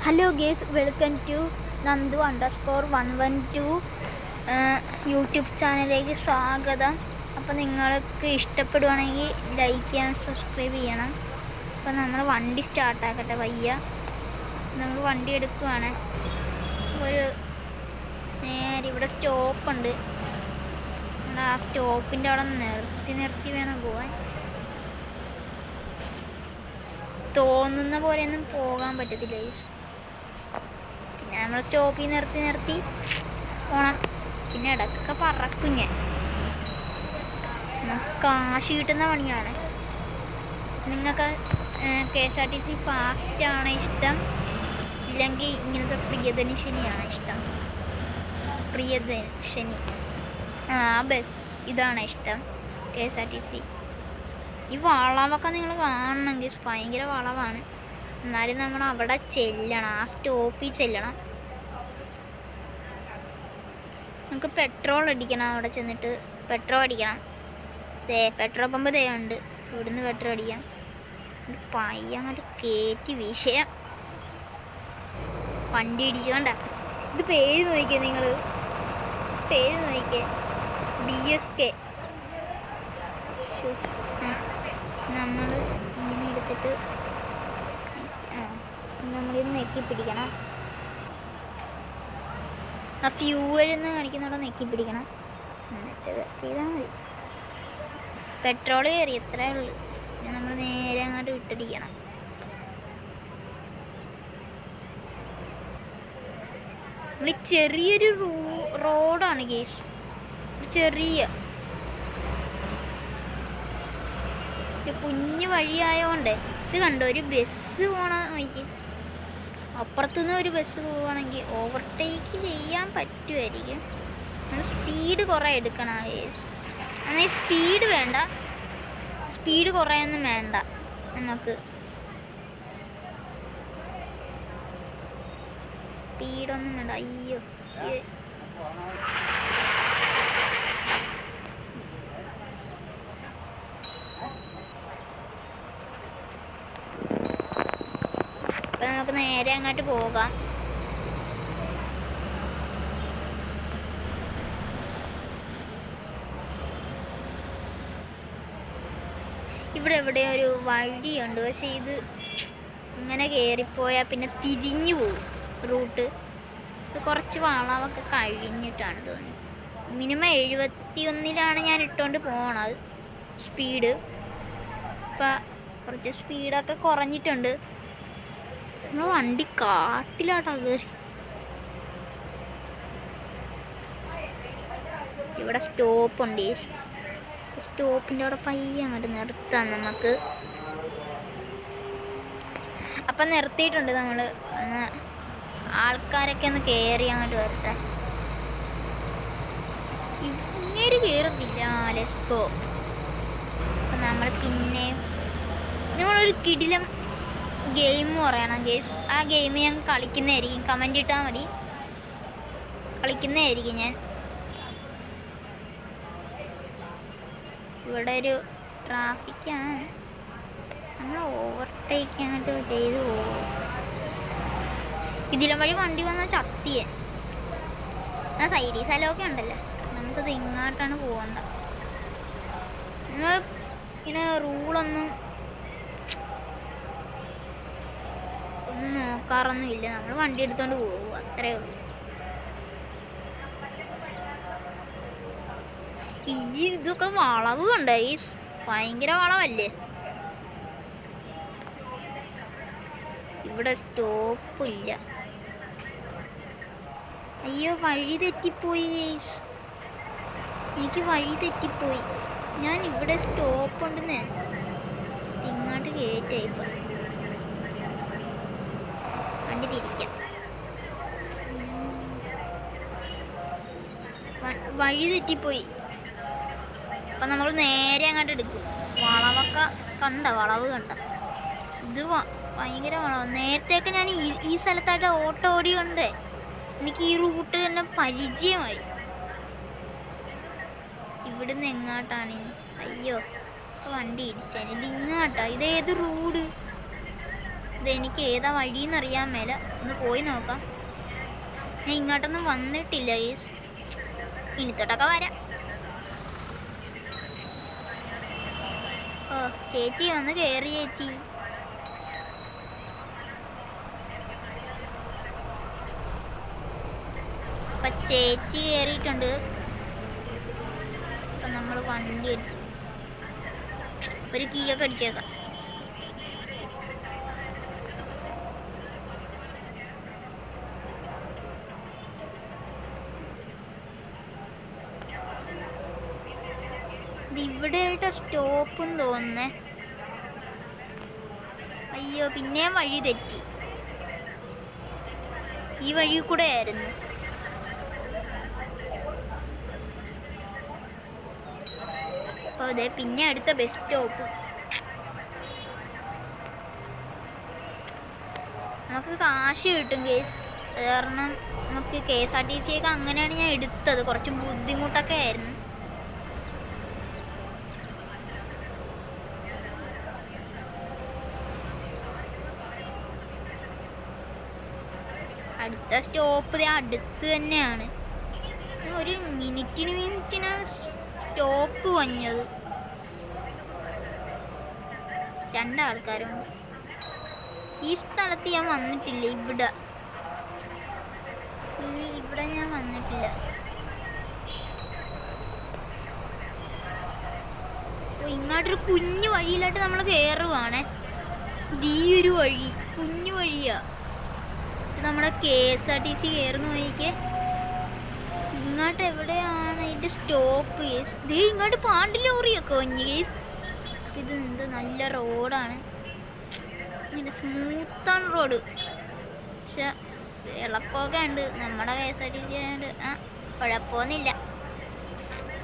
Hello guys, welcome to Nandu_112 YouTube ചാനലിലേക്ക് സ്വാഗതം. അപ്പോൾ നിങ്ങൾക്ക് ഇഷ്ടപ്പെടുവാണെങ്കിൽ ലൈക്ക് ചെയ്യാൻ സബ്സ്ക്രൈബ് ചെയ്യണം. അപ്പോൾ നമ്മൾ വണ്ടി സ്റ്റാർട്ടാക്കട്ടെ വയ്യ. നമ്മൾ വണ്ടി എടുക്കുവാണ്. ഒരു നേരെ ഇവിടെ സ്റ്റോപ്പുണ്ട്. ആ സ്റ്റോപ്പിൻ്റെ അവിടെ നിർത്തി വേണം പോകാൻ. തോന്നുന്ന പോലെയൊന്നും പോകാൻ പറ്റത്തില്ല. പിന്നെ നമ്മൾ സ്റ്റോപ്പിൽ നിർത്തി പോകണം. പിന്നെ ഇടയ്ക്കൊക്കെ പറക്കും ഞാൻ. കാശ് കിട്ടുന്ന പണിയാണ്. നിങ്ങൾക്ക് KSRTC ഫാസ്റ്റാണ് ഇഷ്ടം, ഇല്ലെങ്കിൽ ഇങ്ങനത്തെ പ്രിയദർശിനിയാണ് ഇഷ്ടം? പ്രിയദർശിനി ബസ് ഇതാണ് ഇഷ്ടം. KSRTC. ഈ വളവൊക്കെ നിങ്ങൾ കാണണമെങ്കിൽ ഭയങ്കര വളവാണ്. എന്നാലും നമ്മൾ അവിടെ ചെല്ലണം, ആ സ്റ്റോപ്പിൽ ചെല്ലണം. നമുക്ക് പെട്രോൾ അടിക്കണം. അവിടെ ചെന്നിട്ട് പെട്രോൾ അടിക്കണം. പെട്രോൾ പമ്പ് ഉണ്ട്, ഇവിടുന്ന് പെട്രോൾ അടിക്കാം. പയ്യ അങ്ങോട്ട് കയറ്റി വിഷയം വണ്ടി ഇടിച്ചു. കണ്ട ഇത് പേര് നോക്കിയേ, നിങ്ങൾ പേര് നോക്കിയേ, BSK. നമ്മൾ ഇങ്ങനെ എടുത്തിട്ട് നമ്മളിത് നെക്കി പിടിക്കണം. ആ ഫ്യൂവലെന്ന് കാണിക്കുന്നവിടെ നെക്കി പിടിക്കണം. എന്നിട്ട് ചെയ്താൽ മതി. പെട്രോൾ കയറി, എത്രയേ ഉള്ളൂ. പിന്നെ നമ്മൾ നേരെ അങ്ങോട്ട് വിട്ടടിക്കണം. നമ്മൾ ചെറിയൊരു റോഡാണ് കേസ്, ചെറിയ കുഞ്ഞു വഴിയായോണ്ട്. ഇത് കണ്ടോ, ഒരു ബസ് പോണ നോക്കി. അപ്പുറത്തുനിന്ന് ഒരു ബസ് പോവുകയാണെങ്കിൽ ഓവർടേക്ക് ചെയ്യാൻ പറ്റുമായിരിക്കും. നമ്മൾ സ്പീഡ് കുറേ എടുക്കണം കേസ്. എന്നാൽ സ്പീഡ് വേണ്ട, സ്പീഡ് കുറേയൊന്നും വേണ്ട നമുക്ക്. സ്പീഡൊന്നും വേണ്ട. അയ്യോ, അപ്പം നമുക്ക് നേരെ അങ്ങോട്ട് പോകാം. ഇവിടെ എവിടെ ഒരു വഴിയുണ്ട്, പക്ഷെ ഇത് ഇങ്ങനെ കയറിപ്പോയാൽ പിന്നെ തിരിഞ്ഞു പോകും റൂട്ട്. ഇത് കുറച്ച് വളവൊക്കെ കഴിഞ്ഞിട്ടാണ് തോന്നുന്നത്. മിനിമം 71-ലാണ് ഞാൻ ഇട്ടുകൊണ്ട് പോണത് സ്പീഡ്. ഇപ്പം കുറച്ച് സ്പീഡൊക്കെ കുറഞ്ഞിട്ടുണ്ട്. നമ്മൾ വണ്ടി കാട്ടിലാട്ടോ കയറി. ഇവിടെ സ്റ്റോപ്പുണ്ട്. സ്റ്റോപ്പിൻ്റെ അവിടെ പയ്യെ അങ്ങോട്ട് നിർത്താം നമുക്ക്. അപ്പം നിർത്തിയിട്ടുണ്ട് നമ്മൾ. ഒന്ന് ആൾക്കാരൊക്കെ ഒന്ന് കയറി അങ്ങോട്ട് വരട്ടെ. ഇങ്ങനെ കയറുന്നില്ല. ലെസ്കോ. അപ്പം നമ്മൾ പിന്നെ നിങ്ങളൊരു കിടിലം ഗെയിം പറയണം ഗേസ്. ആ ഗെയിം ഞാൻ കളിക്കുന്നതായിരിക്കും. കമൻ്റ് ഇട്ടാൽ മതി, കളിക്കുന്നതായിരിക്കും ഞാൻ. ഇവിടെ ഒരു ട്രാഫിക്കാണ്. നമ്മൾ ഓവർടേക്ക് അങ്ങോട്ട് ചെയ്തു പോകും. ഇതിലും വഴി വണ്ടി വന്നാൽ ചത്തിയെ. ആ സൈഡിൽ സ്ഥലമൊക്കെ ഉണ്ടല്ലോ, നമുക്കത് ഇങ്ങോട്ടാണ് പോകണ്ട. നമ്മൾ ഇങ്ങനെ റൂളൊന്നും നോക്കാറൊന്നുമില്ല. നമ്മൾ വണ്ടി എടുത്തോണ്ട് പോകും, അത്രയേ ഉള്ളൂ. ഇതൊക്കെ വളവ് കണ്ടോ, ഈ ഭയങ്കര വളവല്ലേ. ഇവിടെ സ്റ്റോപ്പില്ല. അയ്യോ, വഴി തെറ്റിപ്പോയി ഗൈസ്, എനിക്ക് വഴി തെറ്റിപ്പോയി. ഞാൻ ഇവിടെ സ്റ്റോപ്പുണ്ടെന്ന് ഇങ്ങോട്ട് കയറ്റായിപ്പോൾ. വണ്ടി തിരിക്കാം. വഴി തെറ്റിപ്പോയി. അപ്പം നമ്മൾ നേരെ അങ്ങോട്ട് എടുക്കും. വളവൊക്കെ കണ്ട, വളവ് കണ്ട. ഇത് ഭയങ്കര വളവ്. നേരത്തെയൊക്കെ ഞാൻ ഈ സ്ഥലത്തായിട്ട് ഓട്ടോ ഓടിയുണ്ട്. എനിക്ക് ഈ റൂട്ട് തന്നെ പരിചയമായി. ഇവിടുന്ന് എങ്ങോട്ടാണ് ഇനി? അയ്യോ, വണ്ടി ഇടിച്ചാൽ ഇത് ഇങ്ങോട്ടാ. ഇതേത് റോഡ്? ഇതെനിക്ക് ഏതാ വഴിയെന്നറിയാൻ മേല. ഒന്ന് പോയി നോക്കാം. ഞാൻ ഇങ്ങോട്ടൊന്നും വന്നിട്ടില്ല ഗൈസ്. ഇനി തൊട്ടൊക്കെ വരാം. ഓ ചേച്ചി വന്ന് കയറി ചേച്ചി. അപ്പം ചേച്ചി കയറിയിട്ടുണ്ട്. അപ്പം നമ്മൾ വണ്ടി എടുത്തു. ഒരു കീയൊക്കെ അടിച്ചേക്കാം. ഇവിടെ ആയിട്ട് സ്റ്റോപ്പും തോന്നുന്നേ. അയ്യോ പിന്നെയും വഴി തെറ്റി. ഈ വഴി കൂടെ ആയിരുന്നു. അപ്പോൾ അതെ പിന്നെ അടുത്ത ബസ് സ്റ്റോപ്പ്. നമുക്ക് കാശ് കിട്ടും കേസ്. അത് കാരണം നമുക്ക് KSRTC ഒക്കെ അങ്ങനെയാണ് ഞാൻ എടുത്തത്. കുറച്ച് ബുദ്ധിമുട്ടൊക്കെ ആയിരുന്നു. അടുത്ത സ്റ്റോപ്പ് അടുത്ത് തന്നെയാണ്. ഒരു മിനിറ്റിനാണ് സ്റ്റോപ്പ് വന്നത്. 2 ആൾക്കാരുണ്ട്. ഈ സ്ഥലത്ത് ഞാൻ വന്നിട്ടില്ല. ഇവിടെ ഞാൻ വന്നിട്ടില്ല. ഇങ്ങോട്ടൊരു കുഞ്ഞു വഴിയിലായിട്ട് നമ്മൾ കയറുവാണേ. ഈ ഒരു വഴി കുഞ്ഞു വഴിയാ. നമ്മുടെ KSRTC കയറുന്ന വഴിക്ക് ഇങ്ങോട്ട് എവിടെയാണ് ഇതിൻ്റെ സ്റ്റോപ്പ് കേസ്? ദേ ഇങ്ങോട്ട് പാണ്ടി ലോറിയൊക്കെ വഞ്ഞു കേസ്. ഇത് എന്ത് നല്ല റോഡാണ്. ഇങ്ങനെ സ്മൂത്താണ് റോഡ്. പക്ഷെ എളുപ്പമൊക്കെ ഉണ്ട്. നമ്മുടെ KSRTC ആയതുകൊണ്ട് കുഴപ്പമൊന്നുമില്ല.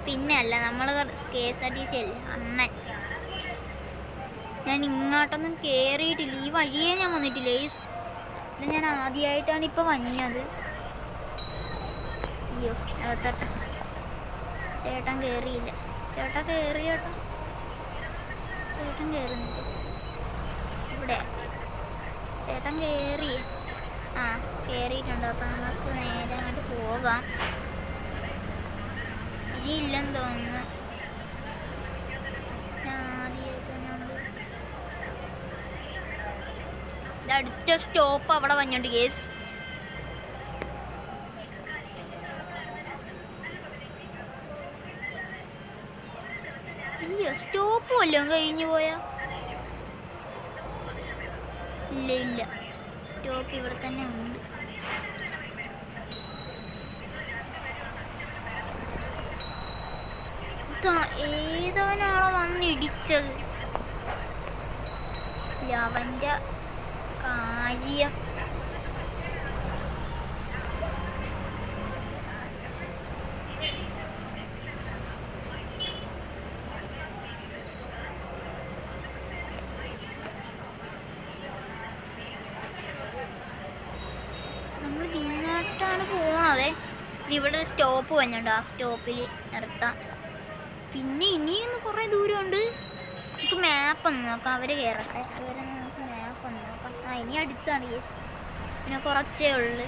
പിന്നെ അല്ല നമ്മൾ KSRTC അല്ലേ അണ്ണൻ. ഞാൻ ഇങ്ങോട്ടൊന്നും കയറിയിട്ടില്ല. ഈ വഴിയേ ഞാൻ വന്നിട്ടില്ല കേസ്. ഇത് ഞാൻ ആദ്യമായിട്ടാണ് ഇപ്പോൾ വന്നത്. അയ്യോ ചേട്ടൻ കയറിയില്ല. ചേട്ടൻ കയറി. ചേട്ടൻ കയറുന്നില്ല. ഇവിടെ ചേട്ടൻ കയറി. കയറിയിട്ടുണ്ട്. അപ്പം നമുക്ക് നേരെ അങ്ങോട്ട് പോകാം. ഇനിയില്ലെന്ന് തോന്നുന്നു. അടുത്ത സ്റ്റോപ്പ് അവിടെ വന്നിട്ടുണ്ട് കേസ്. ഇല്ല സ്റ്റോപ്പ് വല്ലതും കഴിഞ്ഞു പോയാ? ഇല്ല സ്റ്റോപ്പ് ഇവിടെ തന്നെ ഉണ്ട്. ഏതവനാണോ വന്നിടിച്ചത്? അവൻ്റെ കാര്യം. നമ്മൾ ഇങ്ങോട്ടാണ് പോണത്. ഇവിടെ സ്റ്റോപ്പ് വന്നിട്ടുണ്ട്. ആ സ്റ്റോപ്പിൽ നിർത്താം. പിന്നെ ഇനിയൊന്ന് കുറേ ദൂരമുണ്ട്. നമുക്ക് മാപ്പ് ഒന്ന് നോക്കാം. അവർ കയറട്ടെ. അതുവരെ നമുക്ക് മാപ്പ് ഒന്ന് നോക്കാം. ഇനി അടുത്താണ് കേസ്. പിന്നെ കുറച്ചേ ഉള്ളു.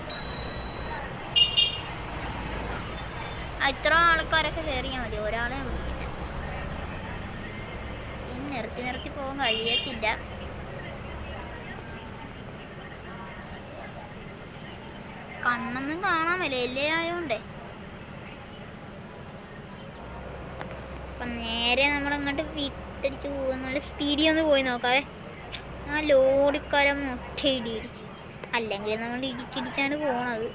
ഇത്ര ആൾക്കാരൊക്കെ കയറിയാൽ മതി. ഒരാളെ ഉള്ളു. പിന്നെ നിർത്തി പോകാൻ കഴിയത്തില്ല. കണ്ണൊന്നും കാണാൻ വിലയില്ലേ ആയോണ്ടേ. അപ്പം നേരെ നമ്മളിങ്ങോട്ട് വിട്ടടിച്ച് പോകുന്നുള്ള സ്പീഡിൽ ഒന്ന് പോയി നോക്കാവേ. ആ ലോറിക്കാരൻ ഒറ്റ ഇടിച്ച്. അല്ലെങ്കിൽ നമ്മൾ ഇടിച്ചിടിച്ചാണ് പോണത്.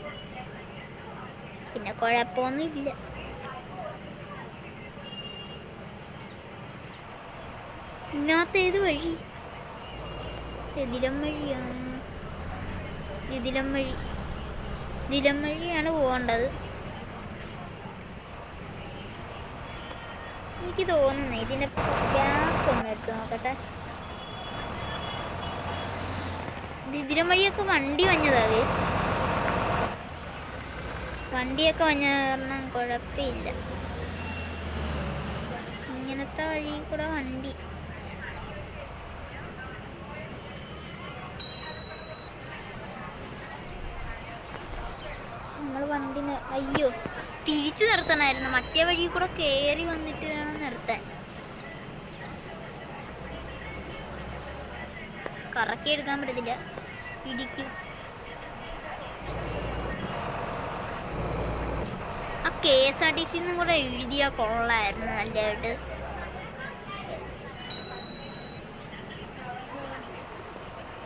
പിന്നെ കുഴപ്പമൊന്നുമില്ല. ഇന്നത്തെ ഏത് വഴി? ഇതിലം വഴിയാണ്. ഇതിലം വഴിയാണ് പോകേണ്ടത്. എനിക്ക് തോന്നുന്നു ഇതിൻ്റെ ഗ്യാപ്പ് ഒന്ന് എടുത്ത് നോക്കട്ടെ. ഇതിരം വഴിയൊക്കെ വണ്ടി വന്നതാ ഗൈസ്. വണ്ടിയൊക്കെ വന്ന കാരണം കുഴപ്പമില്ല. ഇങ്ങനത്തെ വഴി കൂടെ വണ്ടി നമ്മൾ വണ്ടി അയ്യോ തിരിച്ചു നിർത്തണമായിരുന്നു. മറ്റേ വഴി കൂടെ കയറി വന്നിട്ട് വേണം നിർത്താൻ. കറക്കി എടുക്കാൻ പറ്റത്തില്ല, ഇടിക്കും. ആ KSRTC കൂടെ എഴുതിയാൽ കൊള്ളായിരുന്നു നല്ലതായിട്ട്.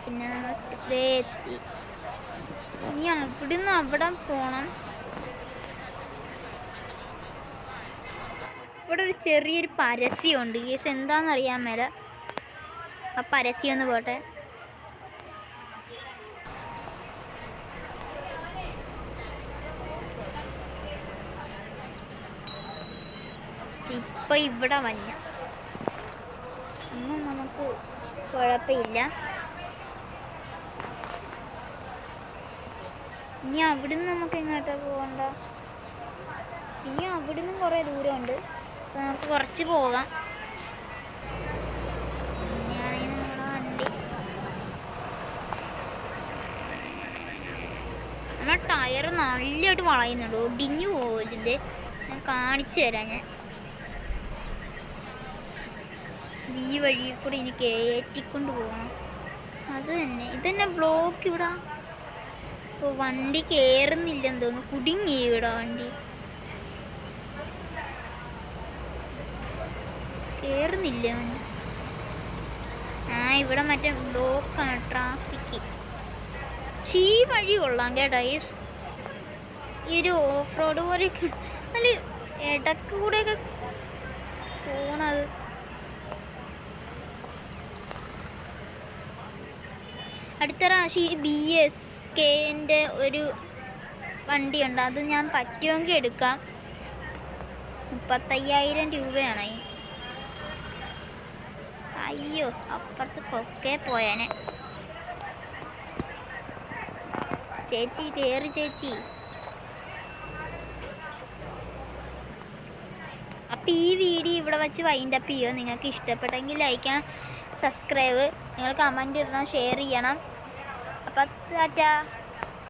പിന്നെ നമ്മൾ സ്റ്റിപ്പേ എത്തി. ഇനി അവിടുന്ന് അവിടെ പോണം. ഇവിടെ ഒരു ചെറിയൊരു പരസ്യമുണ്ട്. കേസ് എന്താണെന്നറിയാൻ മേല. ആ പരസ്യം ഒന്ന് പോട്ടെ. ഇപ്പൊ ഇവിടെ മഞ്ഞ, ഒന്നും നമുക്ക് കുഴപ്പമില്ല. ഇനി അവിടുന്ന് നമുക്ക് എങ്ങോട്ടാ പോകണ്ട? ഇനി അവിടുന്ന് കുറേ ദൂരമുണ്ട്. അപ്പോൾ നമുക്ക് കുറച്ച് പോകാം. പിന്നെയാണെങ്കിൽ നമ്മുടെ വണ്ടി, നമ്മുടെ ടയർ നല്ലതായിട്ട് വളയുന്നുണ്ട്. ഒടിഞ്ഞു പോകരുത്. ഞാൻ കാണിച്ചു തരാം. ഞാൻ ഈ വഴി കൂടെ ഇനി കയറ്റിക്കൊണ്ട് പോകണം. അത് തന്നെ, ഇതന്നെ ബ്ലോക്ക് ഇവിടെ. ഇപ്പോൾ വണ്ടി കയറുന്നില്ലെന്ന് തോന്നുന്നു. കുടുങ്ങി ഇവിടെ വണ്ടി, കയറുന്നില്ല വണ്ടി. ഇവിടെ മറ്റേ ബ്ലോക്കാണ്, ട്രാഫിക്ക്. ഈ വഴി കൊള്ളാം കേട്ടോ. ഈ ഒരു ഓഫ് റോഡ് പോലെയൊക്കെ നല്ല ഇടക്ക് കൂടെയൊക്കെ പോണത്. അടുത്ത പ്രാവശ്യം ഈ BSKൻ്റെ ഒരു വണ്ടിയുണ്ട്. അത് ഞാൻ പറ്റുമെങ്കിൽ എടുക്കാം. 35,000 രൂപയാണ്. അയ്യോ, അപ്പുറത്ത് കൊക്കെ പോയാനെ. ചേച്ചി കയറി ചേച്ചി. അപ്പം ഈ വീഡിയോ ഇവിടെ വെച്ച് വൈൻഡപ്പ് ചെയ്യുമോ? നിങ്ങൾക്ക് ഇഷ്ടപ്പെട്ടെങ്കിൽ ലൈക്ക് ആൻഡ് സബ്സ്ക്രൈബ്, നിങ്ങൾ കമൻറ്റ് ഇടണം, ഷെയർ ചെയ്യണം. അപ്പം ടാറ്റാ.